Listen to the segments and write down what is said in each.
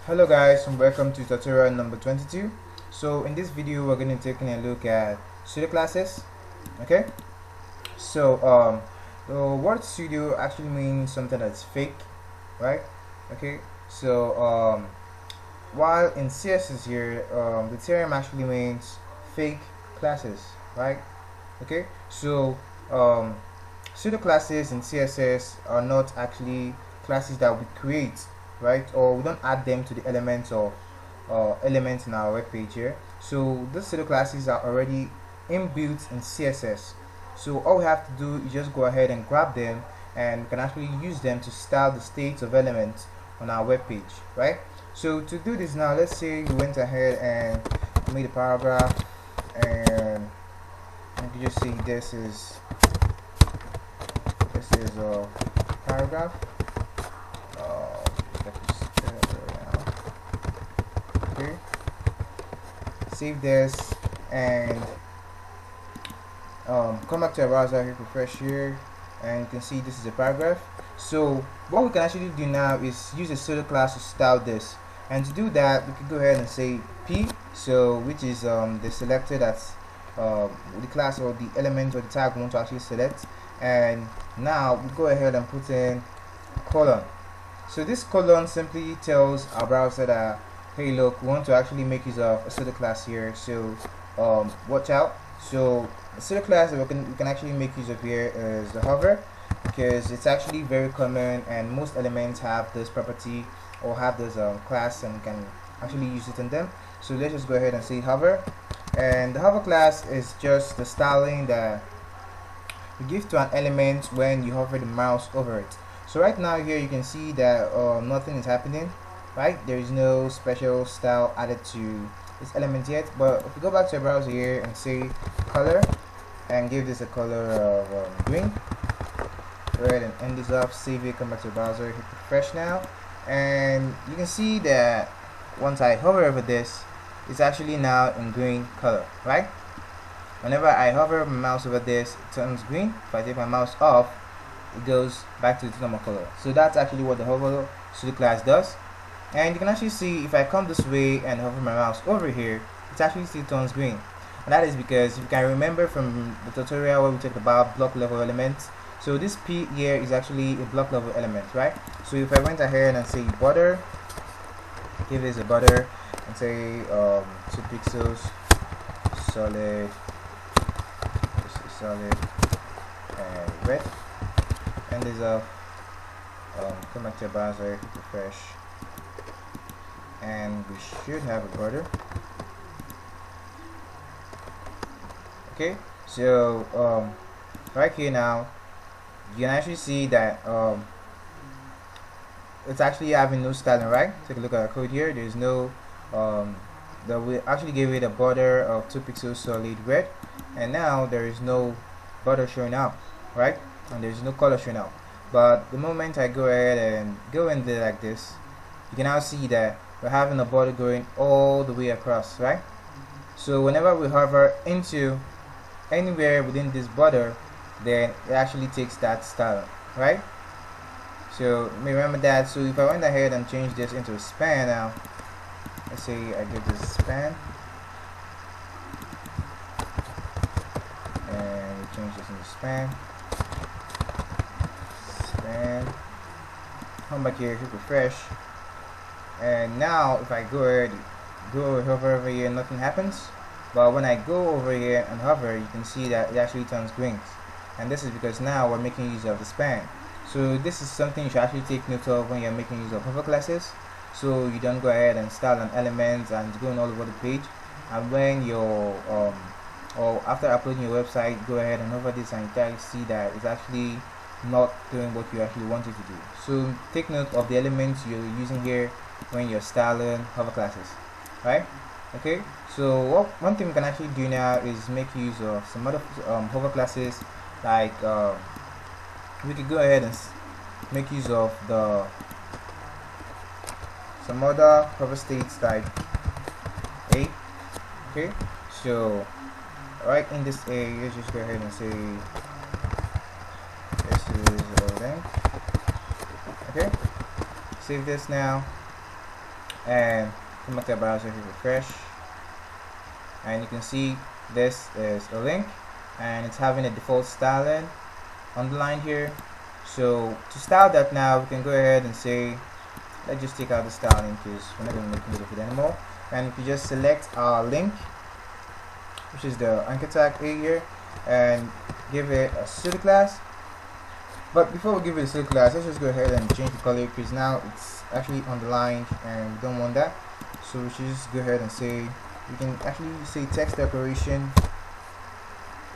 Hello guys, and welcome to tutorial number 22. So in this video we're going to take a look at pseudo classes. Okay, so word pseudo actually means something that's fake, right? Okay, while in CSS here, the term actually means fake classes, right? Okay, pseudo classes in CSS are not actually classes that we create, right? Or we don't add them to the elements in our web page here. So these pseudo classes are already inbuilt in CSS. So all we have to do is just go ahead and grab them, and we can actually use them to style the states of elements on our web page, right? So to do this now, let's say you went ahead and made a paragraph, and you can just see this is a paragraph. Okay, save this and come back to our browser, hit refresh here, and you can see this is a paragraph. So what we can actually do now is use a pseudo class to style this, and to do that we can go ahead and say p, so which is the selector that's the class or the element or the tag we want to actually select, and now we go ahead and put in colon. So this colon simply tells our browser that, hey look, we want to actually make use of a pseudo class here, so watch out. So the pseudo class that we can actually make use of here is the hover, because it's actually very common and most elements have this property or have this class, and can actually use it in them. So let's just go ahead and say hover, and the hover class is just the styling that you give to an element when you hover the mouse over it. So right now here you can see that nothing is happening, right? There is no special style added to this element yet. But if we go back to our browser here and say color, and give this a color of green, go ahead and end this up, save it, come back to the browser, hit refresh now, and you can see that once I hover over this, it's actually now in green color, right? Whenever I hover my mouse over this, it turns green. If I take my mouse off, it goes back to the normal color. So that's actually what the hover pseudo class does. And you can actually see if I come this way and hover my mouse over here, it actually still turns green. And that is because, if you can remember from the tutorial where we talked about block level elements, so this P here is actually a block level element, right? So if I went ahead and say border, give this a border, and say 2 pixels, solid, and red, and this up, come back to your browser, hit refresh, and we should have a border. Okay, so right here now you can actually see that it's actually having no styling, right? Take a look at our code here. There's no that we actually gave it a border of 2 pixels solid red, and now there is no border showing up, right? And there's no color showing up. But the moment I go ahead and go in there like this, you can now see that we're having a border going all the way across, right? So whenever we hover into anywhere within this border, then it actually takes that style, right? So remember that. So if I went ahead and change this into a span now, let's say I give this span, and we change this into span, come back here, hit refresh, and now if I go ahead, hover over here, nothing happens. But when I go over here and hover, you can see that it actually turns green, and this is because now we're making use of the span. So this is something you should actually take note of when you're making use of hover classes, so you don't go ahead and style an element and it's going all over the page, and when you're or after uploading your website, go ahead and hover this and you can see that it's actually not doing what you actually want it to do. So take note of the elements you're using here when you're styling hover classes, right? Okay, so one thing we can actually do now is make use of some other hover classes, like we could go ahead and make use of some other hover states like A. Okay, so right in this A, let's just go ahead and say this is a length. Okay, save this now, and come back to the browser, hit refresh, and you can see this is a link and it's having a default styling underlined here. So to style that now, we can go ahead and say, let's just take out the styling because we're not going to make use of it anymore. And if you just select our link, which is the anchor tag A here, and give it a pseudo class. But before we give it a pseudo class, let's just go ahead and change the color because now it's actually underlined and we don't want that. So we should just go ahead and say, we can actually say text decoration.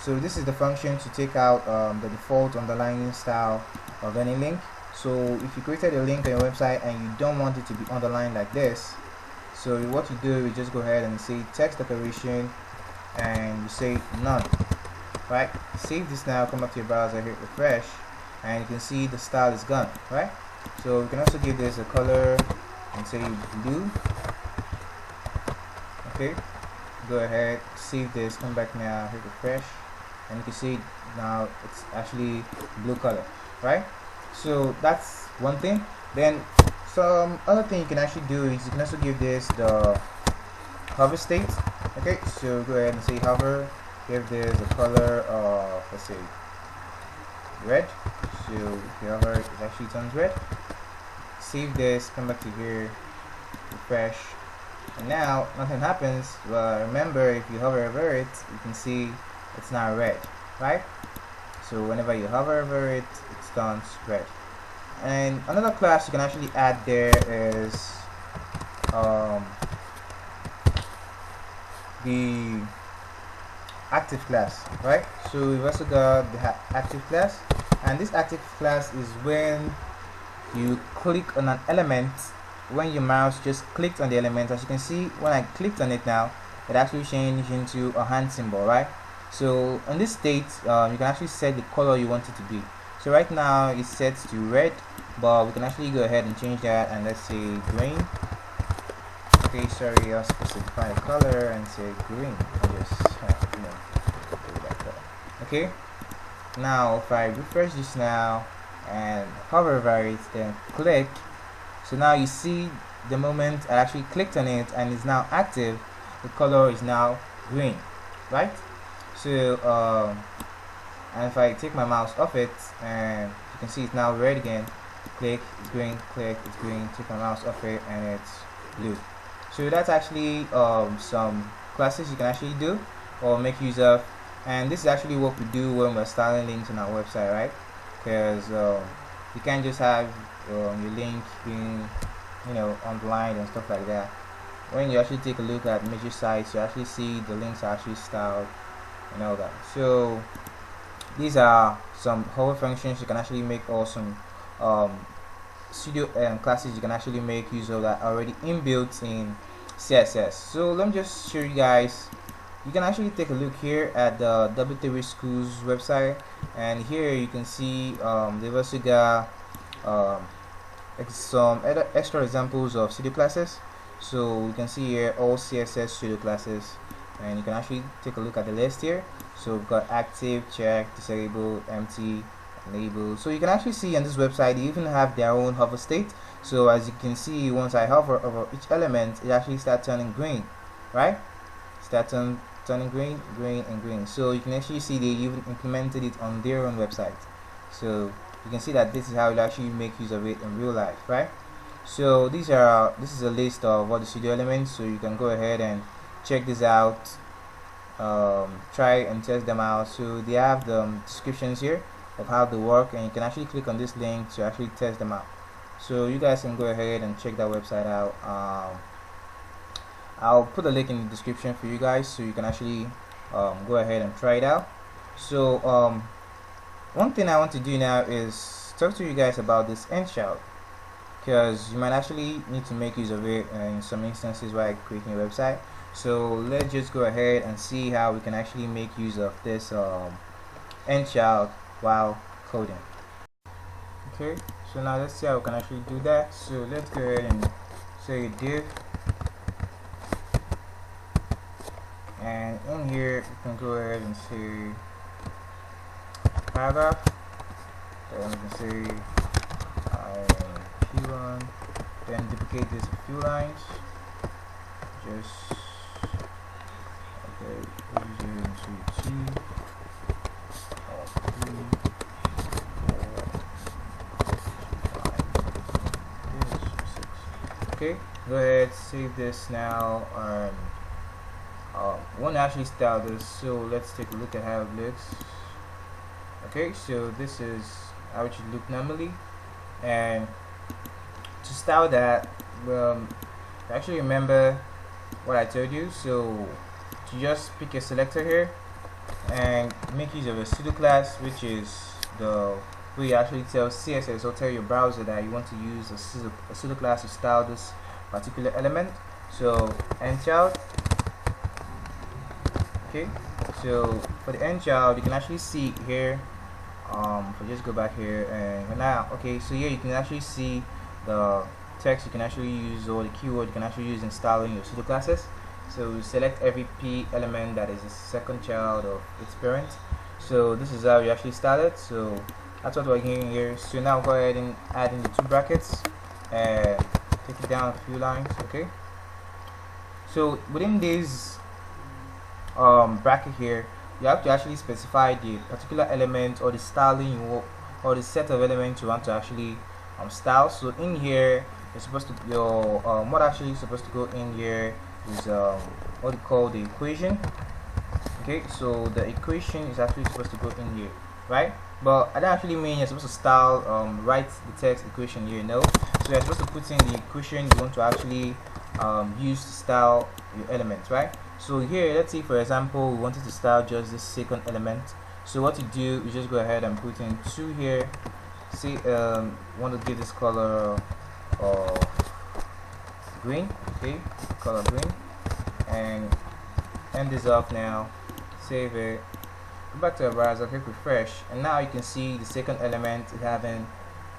So this is the function to take out the default underlining style of any link. So if you created a link on your website and you don't want it to be underlined like this, so what you do is just go ahead and say text decoration and you say none. Right? Save this now, come back to your browser, hit refresh, and you can see the style is gone. Right? So we can also give this a color and say blue. Okay, go ahead, save this, come back now, hit refresh, and you can see now it's actually blue color. Right? So that's one thing. Then some other thing you can actually do is you can also give this the hover state. Okay, so go ahead and say hover, give this a color of, let's say, red. So if you hover, it actually turns red. Save this, come back to here, refresh, and now nothing happens. Well, remember, if you hover over it, you can see it's now red, right? So whenever you hover over it, it turns red. And another class you can actually add there is the active class, right? So we've also got the active class, and this active class is when you click on an element, when your mouse just clicked on the element. As you can see, when I clicked on it now, it actually changed into a hand symbol, right? So in this state, you can actually set the color you want it to be. So right now it's set to red, but we can actually go ahead and change that, and let's say green. Okay, sorry, I was supposed to define a color and say green. I just do that color. Okay, now if I refresh this now and hover over it, then click, so now you see the moment I actually clicked on it and it's now active, the color is now green, right? So and if I take my mouse off it, and you can see it's now red again, click, it's green, click, it's green, take my mouse off it, and it's blue. So that's actually some classes you can actually do or make use of, and this is actually what we do when we're styling links on our website, right? Because you can't just have your link being, underlined and stuff like that. When you actually take a look at major sites, you actually see the links are actually styled and all that. So these are some hover functions you can actually make, or some pseudo classes you can actually make use of that already inbuilt in CSS. So let me just show you guys. You can actually take a look here at the W3 Schools website, and here you can see they've also got some other extra examples of pseudo classes. So you can see here all CSS pseudo classes, and you can actually take a look at the list here. So we've got active, check, disabled, empty, label. So you can actually see on this website they even have their own hover state. So as you can see, once I hover over each element, it actually starts turning green, right? Start turning green, green, and green. So you can actually see they even implemented it on their own website. So you can see that this is how you actually make use of it in real life, right? So this is a list of all the studio elements. So you can go ahead and check this out, try and test them out. So they have the descriptions here of how they work, and you can actually click on this link to actually test them out. So you guys can go ahead and check that website out. I'll put a link in the description for you guys, so you can actually go ahead and try it out. So one thing I want to do now is talk to you guys about this end child, because you might actually need to make use of it in some instances while creating your website. So let's just go ahead and see how we can actually make use of this end child while coding. Okay, so now let's see how we can actually do that. So let's go ahead and say div, and in here you can go ahead and say paragraph, and you can say P1 then duplicate this a few lines, just okay, 0 into 2 or 3 4 5 6. Okay, go ahead, save this now. We want to actually style this, so let's take a look at how it looks. Okay, so this is how it should look normally, and to style that, actually remember what I told you. So to just pick a selector here and make use of a pseudo class, which is the way you actually tell CSS or tell your browser that you want to use a pseudo class to style this particular element. So end child. Okay, so for the end child, you can actually see here. If I just go back here and now, okay, so here you can actually see the text you can actually use, or the keyword you can actually use in styling your pseudo classes. So select every p element that is the second child of its parent. So this is how you actually style it. So that's what we're doing here. So now go ahead and add in the two brackets and take it down a few lines. Okay, so within this bracket here, you have to actually specify the particular element or the styling you want, or the set of elements you want to actually style. So in here, you're supposed to what actually is supposed to go in here is what we call the equation. Okay, so the equation is actually supposed to go in here, right? But I don't actually mean you're supposed to style write the text equation here, no. So you're supposed to put in the equation you want to actually use to style your elements, right? So here, let's say for example we wanted to style just this second element. So what you do is just go ahead and put in 2 here. Say want to give this color green, okay, color green, and end this off now, save it, go back to our browser, click refresh, and now you can see the second element is having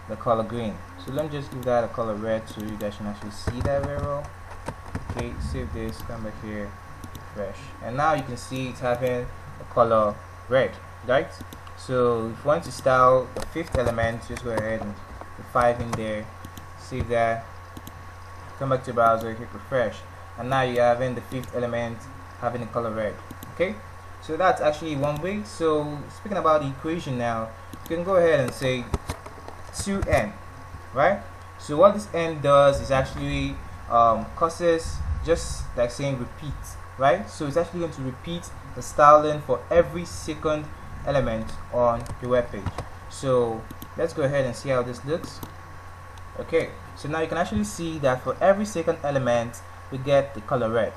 the color green. So let me just give that a color red so you guys can actually see that very well. Okay, save this, come back here, refresh, and now you can see it's having the color red, right? So if you want to style the 5th element, just go ahead and put 5 in there, save that, come back to the browser, hit refresh, and now you're having the 5th element having the color red. Okay, so that's actually one way. So speaking about the equation now, you can go ahead and say 2n, right? So what this n does is actually causes, just like saying repeat, right? So it's actually going to repeat the styling for every second element on the web page. So let's go ahead and see how this looks. Okay, so now you can actually see that for every second element we get the color red.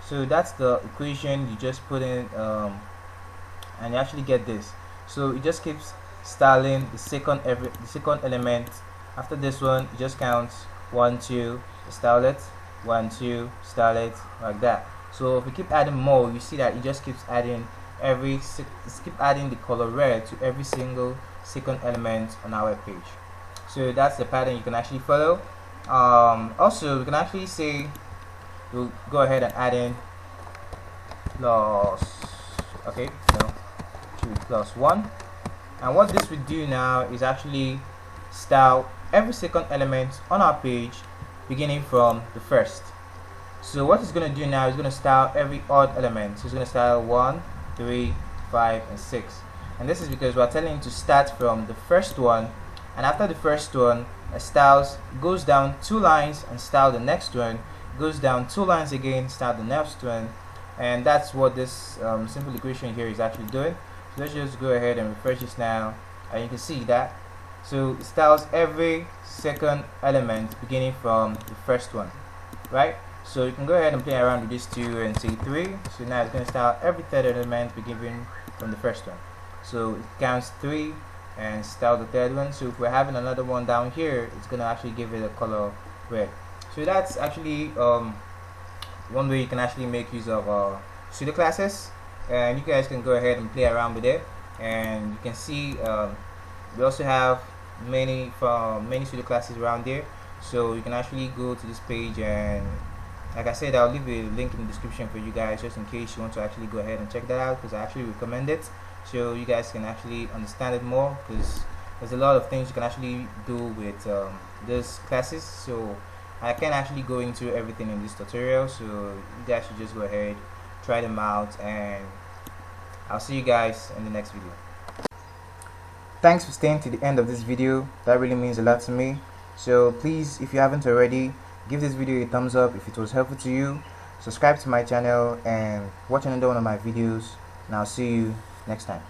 So that's the equation you just put in, and you actually get this. So it just keeps styling the second element. After this one, it just counts 1 2, style it, 1 2, style it, like that. So if we keep adding more, you see that it just keeps adding the color red to every single second element on our web page. So that's the pattern you can actually follow. Also, we can actually say we'll go ahead and add in plus, okay, no, 2 plus 1, and what this would do now is actually style every second element on our page beginning from the first. So what it's going to do now is going to style every odd element. So it's going to style 1 3 5 and 6, and this is because we're telling it to start from the first one, and after the first one it styles, goes down 2 lines and style the next one, goes down 2 lines again, start the next one, and that's what this simple equation here is actually doing. So let's just go ahead and refresh this now, and you can see that. So it styles every second element beginning from the first one, right? So you can go ahead and play around with these 2 and say 3. So now it's going to style every third element beginning from the first one. So it counts 3 and style the third one. So if we're having another one down here, it's going to actually give it a color red. So that's actually one way you can actually make use of pseudo classes, and you guys can go ahead and play around with it. And you can see we also have many pseudo classes around there. So you can actually go to this page, and like I said, I'll leave a link in the description for you guys just in case you want to actually go ahead and check that out, because I actually recommend it so you guys can actually understand it more, because there's a lot of things you can actually do with these classes. So I can't actually go into everything in this tutorial, so you guys should just go ahead, try them out, and I'll see you guys in the next video. Thanks for staying to the end of this video. That really means a lot to me. So please, if you haven't already, give this video a thumbs up if it was helpful to you. Subscribe to my channel and watch another one of my videos, and I'll see you next time.